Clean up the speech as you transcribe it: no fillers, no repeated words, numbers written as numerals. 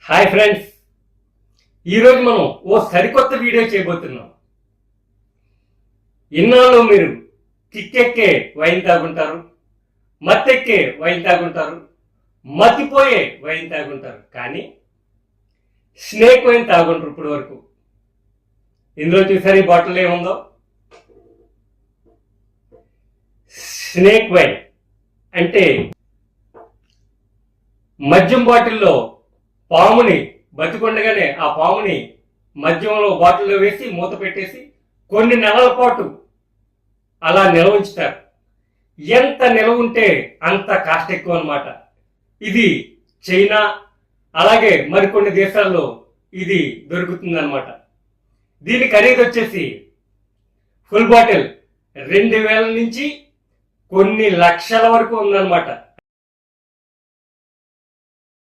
Hi friends, ఈరోజు మనం ఓ సరికొత్త వీడియో చేయబోతున్నాం. ఇన్నాళ్ళు మీరు కిక్కెక్కే వైన్ తాగుంటారు, మత్తెక్కే వైన్ తాగుంటారు, మతిపోయే వైన్ తాగుంటారు, కానీ స్నేక్ వైన్ తాగుంటారు ఇప్పటి వరకు. ఇందులో చూసారు ఈ బాటిల్ ఏముందో? స్నేక్ వైన్ అంటే మద్యం బాటిల్లో పాముని బతికొండగానే ఆ పాముని మద్యంలో బాటిల్లో వేసి మూత పెట్టేసి కొన్ని నెలల పాటు అలా నిల్వ ఉంచుతారు. ఎంత నిల్వ ఉంటే అంత కాస్ట్ ఎక్కువ అన్నమాట. ఇది చైనా అలాగే మరికొన్ని దేశాల్లో ఇది దొరుకుతుందన్నమాట. దీని ఖరీదు వచ్చేసి ఫుల్ బాటిల్ 2000 నుంచి కొన్ని లక్షల వరకు ఉందన్నమాట.